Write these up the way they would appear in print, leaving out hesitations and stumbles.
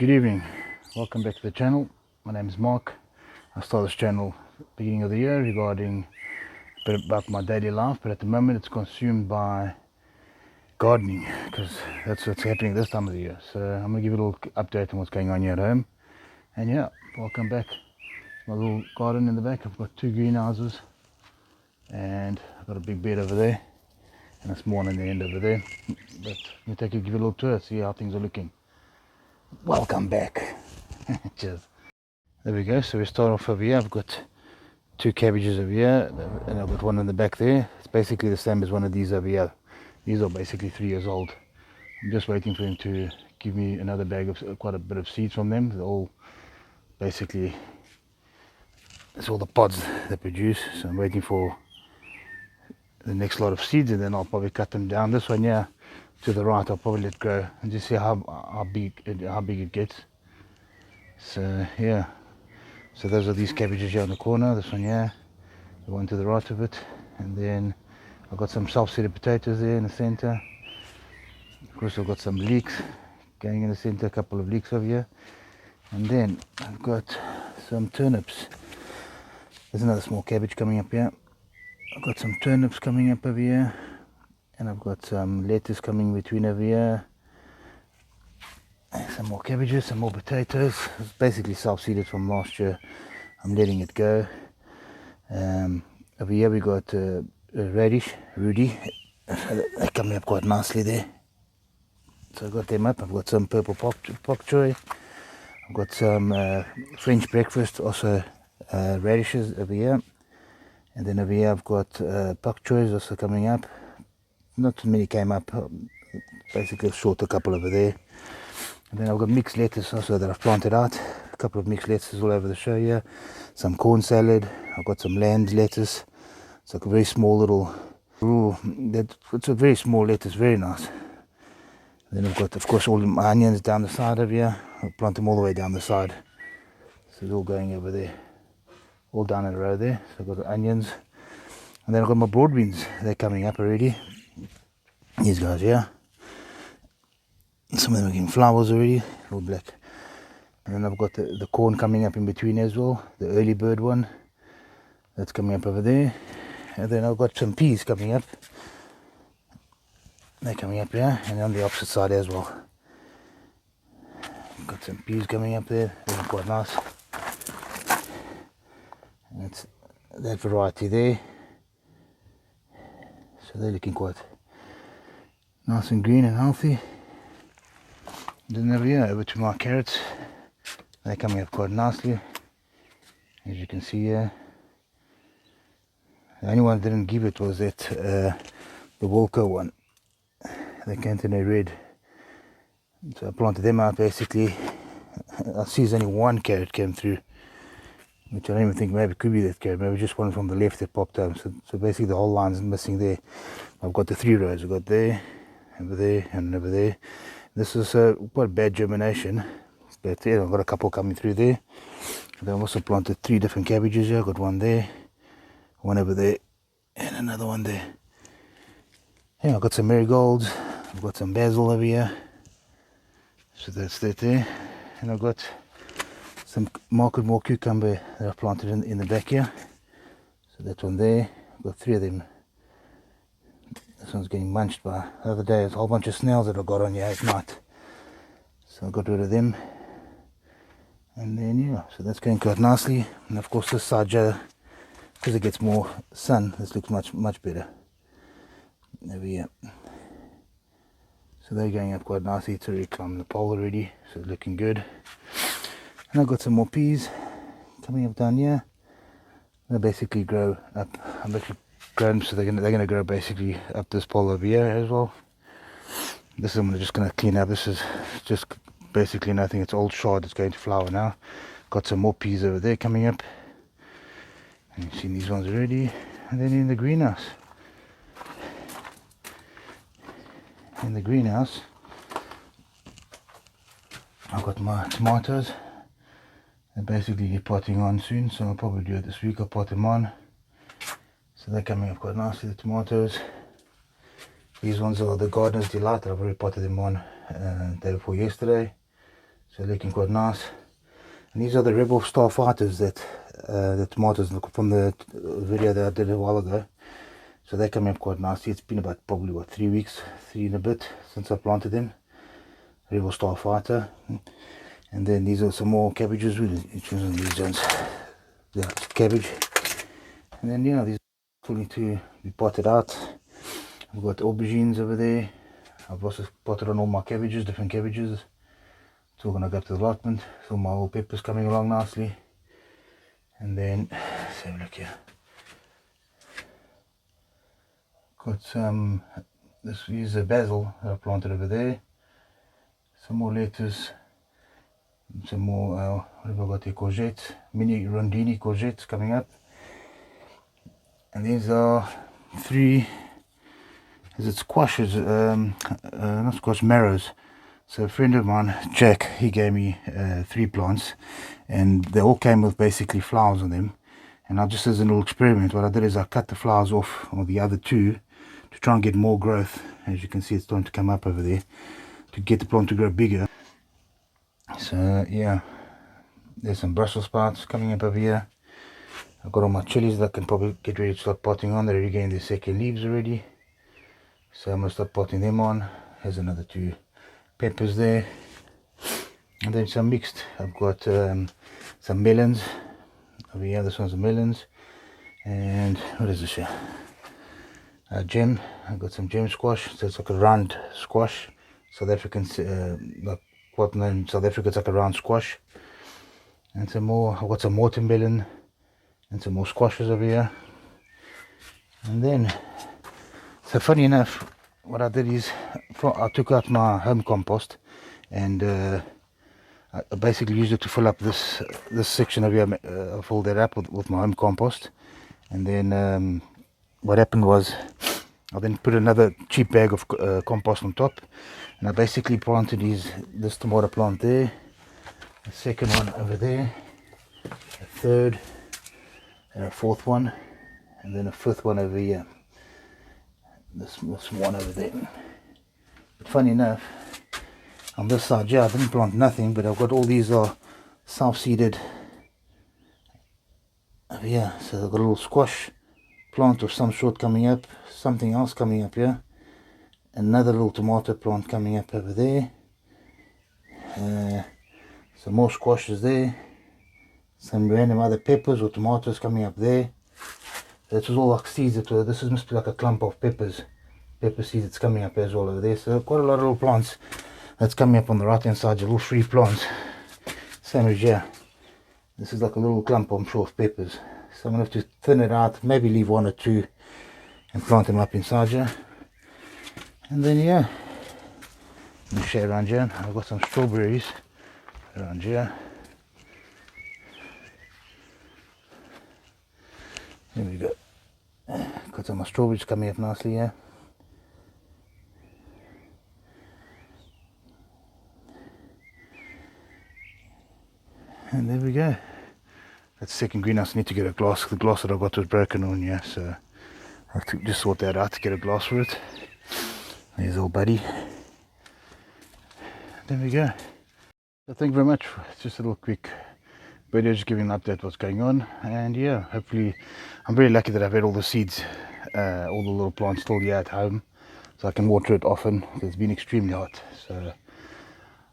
Good evening, welcome back to the channel. My name is Mark. I started this channel beginning of the year regarding a bit about my daily life, but at the moment it's consumed by gardening because that's what's happening this time of the year. So I'm going to give you a little update on what's going on here at home. And yeah, welcome back. My little garden in the back. I've got two greenhouses and I've got a big bed over there and a small one in the end over there. But we'll give you a little tour, see how things are looking. Welcome back. Cheers. There we go. So we start off over here. I've got two cabbages over here and I've got one in the back there. It's basically the same as one of these over here. These are basically 3 years old. I'm just waiting for him to give me another bag of quite a bit of seeds from them. They're all basically, it's all the pods they produce. So I'm waiting for the next lot of seeds and then I'll probably cut them down. This one here to the right I'll probably let go and just see how big it gets. So yeah, so those are these cabbages here in the corner, this one here, the one to the right of it, and then I've got some self-seeded potatoes there in the center. Of course I've got some leeks going in the center, a couple of leeks over here, and then I've got some turnips. There's another small cabbage coming up here. I've got some turnips coming up over here, and I've got some lettuce coming between over here, and some more cabbages, some more potatoes. It's basically self-seeded from last year. I'm letting it go. Over here we got a radish, Rudy. They're coming up quite nicely there. So I've got them up. I've got some purple pak choy. I've got some French breakfast, also radishes over here. And then over here I've got pak choys also coming up. Not too many came up, basically short a couple over there. And then I've got mixed lettuce also that I've planted out. A couple of mixed lettuces all over the show here. Some corn salad. I've got some land lettuce. It's like a very small little, it's a very small lettuce, very nice. And then I've got, of course, all my onions down the side of here. I'll plant them all the way down the side. So it's all going over there. All down in a row there. So I've got the onions. And then I've got my broad beans. They're coming up already. These guys here. Some of them are getting flowers already, all black. And then I've got the corn coming up in between as well, the early bird one. That's coming up over there. And then I've got some peas coming up. They're coming up here, and on the opposite side as well. Got some peas coming up there, they're quite nice. And that's that variety there. So they're looking quite nice and green and healthy. And then over here, over to my carrots. They're coming up quite nicely, as you can see here. The only one I didn't give it was that the Wilco one. The Cantonese red. So I planted them out basically. I see there's only one carrot came through, which I don't even think maybe could be that carrot. Maybe just one from the left that popped up. So basically the whole line's missing there. I've got the 3 rows. I've got there, over there, and over there. This is quite bad germination, but yeah, I've got a couple coming through there. And then I've also planted 3 different cabbages here. I've got one there, one over there, and another one there. Yeah, I've got some marigolds. I've got some basil over here. So that's that there. And I've got some market more cucumber that I've planted in the back here. So that one there. I've got 3 of them. This one's getting munched by the other day. There's a whole bunch of snails that I got on here at night. So I got rid of them. And then yeah, so that's going quite nicely. And of course this side here, because it gets more sun, this looks much better. Over here. So they're going up quite nicely. It's already climbed the pole already, so it's looking good. And I've got some more peas coming up down here. They basically grow up. I'm actually grown, so they're gonna grow basically up this pole over here as well. This I'm just gonna clean up. This is just basically nothing. It's old shard. It's going to flower now. Got some more peas over there coming up. And you've seen these ones already. And then in the greenhouse. I've got my tomatoes. They're basically potting on soon, so I'll probably do it this week. I'll pot them on. So they're coming up quite nicely, the tomatoes. These ones are the Gardener's Delight. I've already potted them on day before yesterday. so looking quite nice. And these are the Rebel Starfighters that the tomatoes from the video that I did a while ago. So they come up quite nicely. It's been about probably what 3 weeks, 3 and a bit since I planted them. Rebel Starfighter. And then these are some more cabbages. We're choosing these ones. Yeah, cabbage. And then these still need to be potted out. We've got aubergines over there. I've also potted on all my cabbages, different cabbages. It's all going to go up to the allotment. So my whole peppers coming along nicely. And then, let's have a look here. Got some, this is a basil that I planted over there. Some more lettuce. Some more, what have I got here? Courgettes. Mini rondini courgettes coming up. And these are 3, is it squashes? Not squash, marrows. So a friend of mine, Jack, he gave me 3 plants, and they all came with basically flowers on them. And I just, as a little experiment, what I did is I cut the flowers off, or the other 2, to try and get more growth. As you can see, it's starting to come up over there, to get the plant to grow bigger. So yeah, there's some Brussels sprouts coming up over here. I've got all my chilies that I can probably get ready to start potting on. They're already getting their second leaves already, so I'm going to start potting them on. Here's another 2 peppers there, and then some mixed. I've got some melons over here. This one's the melons, and what is this here? Gem. I've got some gem squash, so it's like a round squash. South African, like what in South Africa it's like a round squash. And some more. I've got some watermelon and some more squashes over here. And then, so funny enough, what I did is I took out my home compost, and I basically used it to fill up this section over here. I filled that up with my home compost, and then what happened was I then put another cheap bag of compost on top, and I basically planted this tomato plant there, a second one over there, a third, and a fourth one, and then a fifth one over here. This one over there. But funny enough, on this side here I didn't plant nothing, but I've got all these are self-seeded over here. So I've got a little squash plant of some sort coming up, something else coming up here, another little tomato plant coming up over there, some more squashes there, some random other peppers or tomatoes coming up there. This was all like seeds. This must be like a clump of pepper seeds that's coming up as well over there. So quite a lot of little plants that's coming up on the right hand side, little free plants. Same as here. This is like a little clump, I'm sure, of peppers. So I'm going to have to thin it out, maybe leave 1 or 2 and plant them up inside here. And then yeah, let me show you around here. I've got some strawberries around here. There we go. Got some more strawberries coming up nicely here. And there we go. That's the second greenhouse. I need to get a glass. The glass that I got was broken on here, so I have to just sort that out to get a glass for it. There's old buddy. There we go. So thank you very much. It's just a little quick video, just giving an update what's going on. And yeah, hopefully I'm very lucky that I've had all the seeds, all the little plants still here at home, so I can water it often. It's been extremely hot, so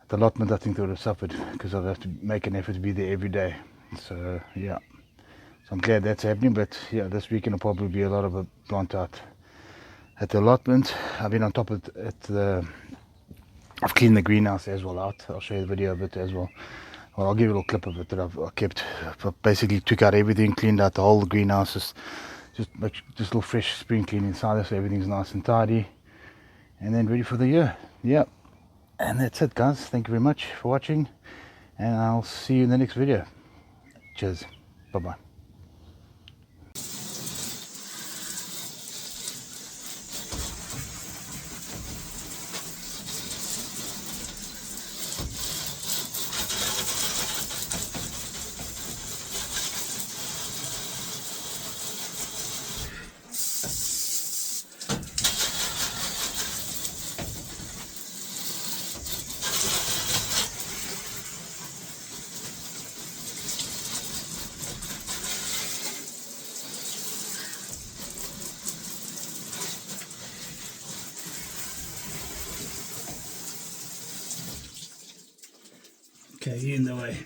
at the allotment I think they would have suffered, because I'd have to make an effort to be there every day. So yeah, so I'm glad that's happening. But yeah, this weekend will probably be a lot of a plant out at the allotment. I've been on top of it. I've cleaned the greenhouse as well out. I'll show you the video of it as well. Well, I'll give you a little clip of it that I kept. I basically took out everything, cleaned out the whole greenhouse, just a little fresh spring clean inside, so everything's nice and tidy, and then ready for the year. Yeah, and that's it, guys. Thank you very much for watching, and I'll see you in the next video. Cheers. Bye bye. Okay, you in the way.